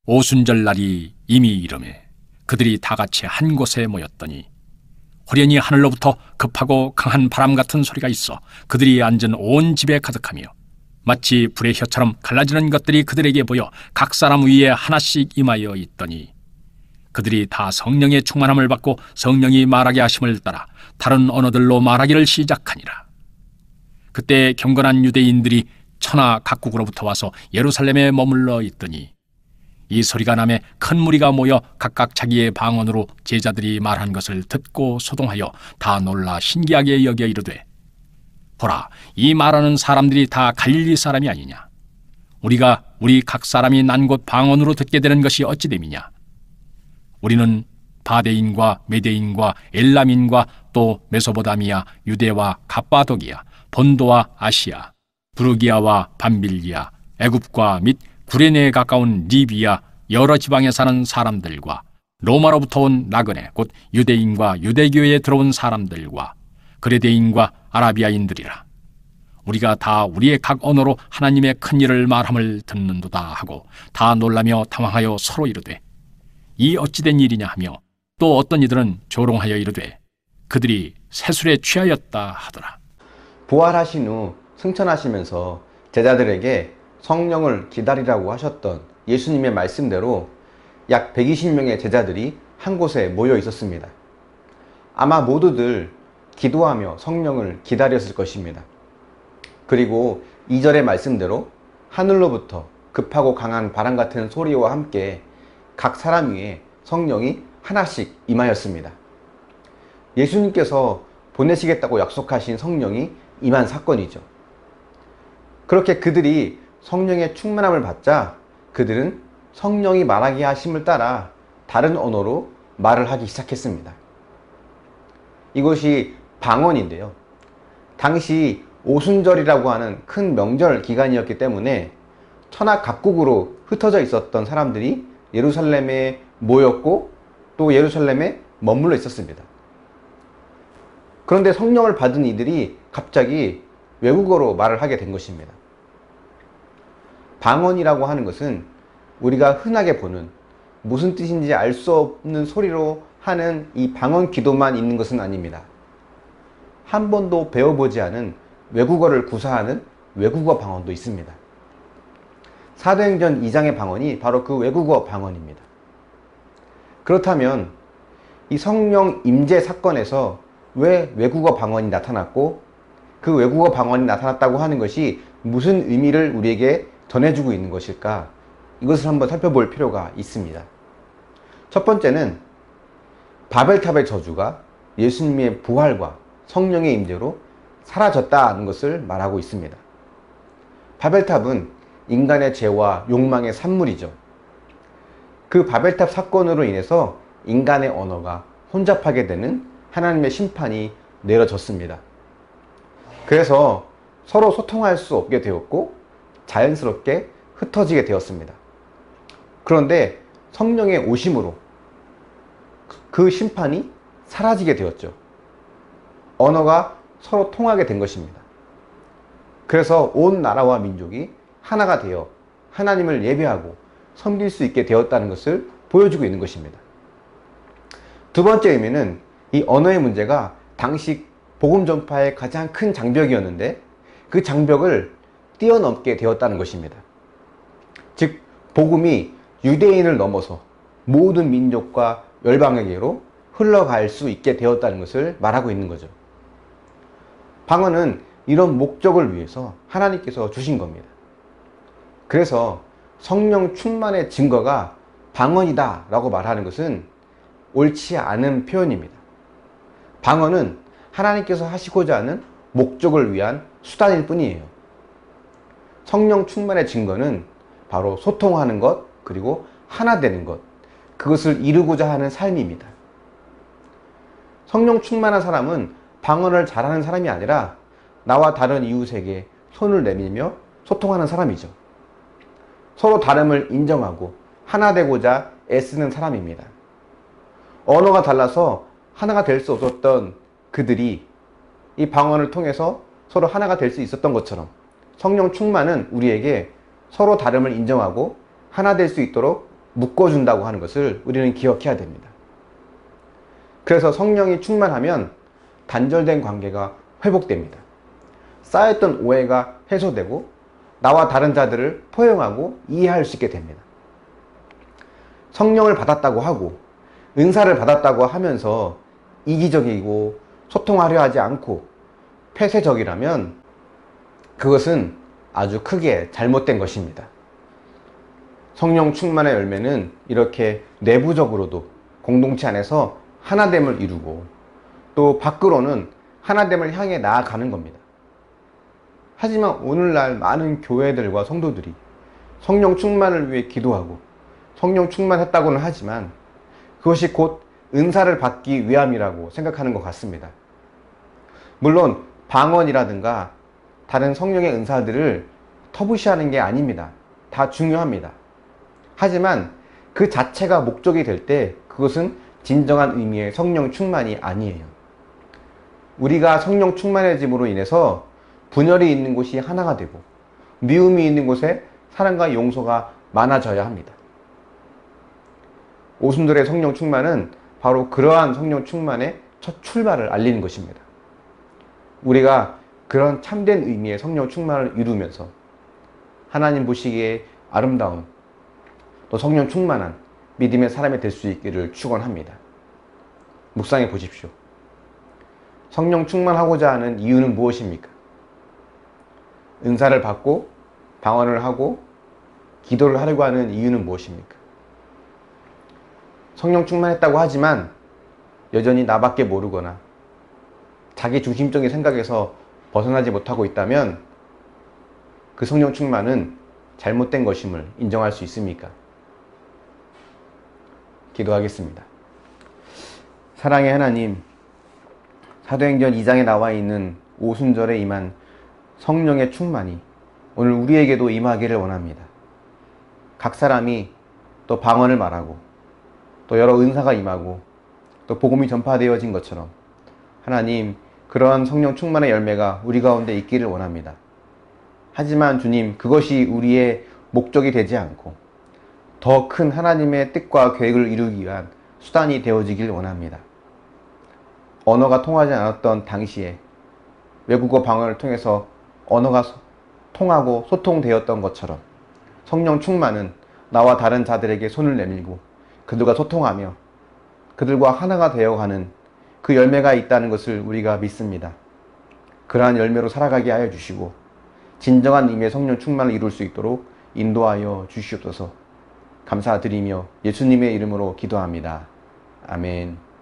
오순절 날이 이미 이르매 그들이 다 같이 한 곳에 모였더니 호련히 하늘로부터 급하고 강한 바람 같은 소리가 있어 그들이 앉은 온 집에 가득하며 마치 불의 혀처럼 갈라지는 것들이 그들에게 보여 각 사람 위에 하나씩 임하여 있더니 그들이 다 성령의 충만함을 받고 성령이 말하게 하심을 따라 다른 언어들로 말하기를 시작하니라. 그때 경건한 유대인들이 천하 각국으로부터 와서 예루살렘에 머물러 있더니 이 소리가 나매 큰 무리가 모여 각각 자기의 방언으로 제자들이 말한 것을 듣고 소동하여 다 놀라 신기하게 여겨 이르되, 보라, 이 말하는 사람들이 다 갈릴리 사람이 아니냐? 우리가 우리 각 사람이 난 곳 방언으로 듣게 되는 것이 어찌 됨이냐? 우리는 바데인과 메데인과 엘람인과 또 메소보다미아, 유대와 갑바도기아, 본도와 아시아, 부르기아와 밤빌리아, 애굽과 및 구레네에 가까운 리비아 여러 지방에 사는 사람들과 로마로부터 온 나그네 곧 유대인과 유대교에 들어온 사람들과 그레데인과 아라비아인들이라. 우리가 다 우리의 각 언어로 하나님의 큰 일을 말함을 듣는도다 하고 다 놀라며 당황하여 서로 이르되, 이 어찌된 일이냐 하며 또 어떤 이들은 조롱하여 이르되 그들이 세술에 취하였다 하더라. 부활하신 후 승천하시면서 제자들에게 성령을 기다리라고 하셨던 예수님의 말씀대로 약 120명의 제자들이 한 곳에 모여 있었습니다. 아마 모두들 기도하며 성령을 기다렸을 것입니다. 그리고 2절의 말씀대로 하늘로부터 급하고 강한 바람 같은 소리와 함께 각 사람 위에 성령이 하나씩 임하였습니다. 예수님께서 보내시겠다고 약속하신 성령이 임한 사건이죠. 그렇게 그들이 성령의 충만함을 받자 그들은 성령이 말하게 하심을 따라 다른 언어로 말을 하기 시작했습니다. 이것이 방언인데요. 당시 오순절이라고 하는 큰 명절 기간이었기 때문에 천하 각국으로 흩어져 있었던 사람들이 예루살렘에 모였고 또 예루살렘에 머물러 있었습니다. 그런데 성령을 받은 이들이 갑자기 외국어로 말을 하게 된 것입니다. 방언이라고 하는 것은 우리가 흔하게 보는 무슨 뜻인지 알 수 없는 소리로 하는 이 방언 기도만 있는 것은 아닙니다. 한 번도 배워보지 않은 외국어를 구사하는 외국어 방언도 있습니다. 사도행전 2장의 방언이 바로 그 외국어 방언입니다. 그렇다면 이 성령 임재 사건에서 왜 외국어 방언이 나타났고 그 외국어 방언이 나타났다고 하는 것이 무슨 의미를 우리에게 전해주고 있는 것일까? 이것을 한번 살펴볼 필요가 있습니다. 첫 번째는 바벨탑의 저주가 예수님의 부활과 성령의 임재로 사라졌다는 것을 말하고 있습니다. 바벨탑은 인간의 죄와 욕망의 산물이죠. 그 바벨탑 사건으로 인해서 인간의 언어가 혼잡하게 되는 하나님의 심판이 내려졌습니다. 그래서 서로 소통할 수 없게 되었고 자연스럽게 흩어지게 되었습니다. 그런데 성령의 오심으로 그 심판이 사라지게 되었죠. 언어가 서로 통하게 된 것입니다. 그래서 온 나라와 민족이 하나가 되어 하나님을 예배하고 섬길 수 있게 되었다는 것을 보여주고 있는 것입니다. 두 번째 의미는 이 언어의 문제가 당시 복음 전파의 가장 큰 장벽이었는데 그 장벽을 뛰어넘게 되었다는 것입니다. 즉 복음이 유대인을 넘어서 모든 민족과 열방에게로 흘러갈 수 있게 되었다는 것을 말하고 있는 거죠. 방언은 이런 목적을 위해서 하나님께서 주신 겁니다. 그래서 성령 충만의 증거가 방언이다 라고 말하는 것은 옳지 않은 표현입니다. 방언은 하나님께서 하시고자 하는 목적을 위한 수단일 뿐이에요. 성령 충만의 증거는 바로 소통하는 것, 그리고 하나 되는 것, 그것을 이루고자 하는 삶입니다. 성령 충만한 사람은 방언을 잘하는 사람이 아니라 나와 다른 이웃에게 손을 내밀며 소통하는 사람이죠. 서로 다름을 인정하고 하나 되고자 애쓰는 사람입니다. 언어가 달라서 하나가 될 수 없었던 그들이 이 방언을 통해서 서로 하나가 될 수 있었던 것처럼 성령 충만은 우리에게 서로 다름을 인정하고 하나 될 수 있도록 묶어준다고 하는 것을 우리는 기억해야 됩니다. 그래서 성령이 충만하면 단절된 관계가 회복됩니다. 쌓였던 오해가 해소되고 나와 다른 자들을 포용하고 이해할 수 있게 됩니다. 성령을 받았다고 하고 은사를 받았다고 하면서 이기적이고 소통하려 하지 않고 폐쇄적이라면 그것은 아주 크게 잘못된 것입니다. 성령 충만의 열매는 이렇게 내부적으로도 공동체 안에서 하나됨을 이루고 또 밖으로는 하나됨을 향해 나아가는 겁니다. 하지만 오늘날 많은 교회들과 성도들이 성령 충만을 위해 기도하고 성령 충만했다고는 하지만 그것이 곧 은사를 받기 위함이라고 생각하는 것 같습니다. 물론 방언이라든가 다른 성령의 은사들을 터부시하는 게 아닙니다. 다 중요합니다. 하지만 그 자체가 목적이 될 때 그것은 진정한 의미의 성령 충만이 아니에요. 우리가 성령 충만해짐으로 인해서 분열이 있는 곳이 하나가 되고 미움이 있는 곳에 사랑과 용서가 많아져야 합니다. 오순절의 성령 충만은 바로 그러한 성령 충만의 첫 출발을 알리는 것입니다. 우리가 그런 참된 의미의 성령 충만을 이루면서 하나님 보시기에 아름다운 또 성령 충만한 믿음의 사람이 될 수 있기를 축원합니다. 묵상해 보십시오. 성령 충만하고자 하는 이유는 무엇입니까? 은사를 받고 방언을 하고 기도를 하려고 하는 이유는 무엇입니까? 성령 충만했다고 하지만 여전히 나밖에 모르거나 자기 중심적인 생각에서 벗어나지 못하고 있다면 그 성령 충만은 잘못된 것임을 인정할 수 있습니까? 기도하겠습니다. 사랑의 하나님, 사도행전 2장에 나와 있는 오순절에 임한 성령의 충만이 오늘 우리에게도 임하기를 원합니다. 각 사람이 또 방언을 말하고 또 여러 은사가 임하고 또 복음이 전파되어진 것처럼 하나님, 그러한 성령 충만의 열매가 우리 가운데 있기를 원합니다. 하지만 주님, 그것이 우리의 목적이 되지 않고 더 큰 하나님의 뜻과 계획을 이루기 위한 수단이 되어지길 원합니다. 언어가 통하지 않았던 당시에 외국어 방언을 통해서 언어가 통하고 소통되었던 것처럼 성령 충만은 나와 다른 자들에게 손을 내밀고 그들과 소통하며 그들과 하나가 되어가는 그 열매가 있다는 것을 우리가 믿습니다. 그러한 열매로 살아가게 하여 주시고 진정한 의미의 성령 충만을 이룰 수 있도록 인도하여 주시옵소서. 감사드리며 예수님의 이름으로 기도합니다. 아멘.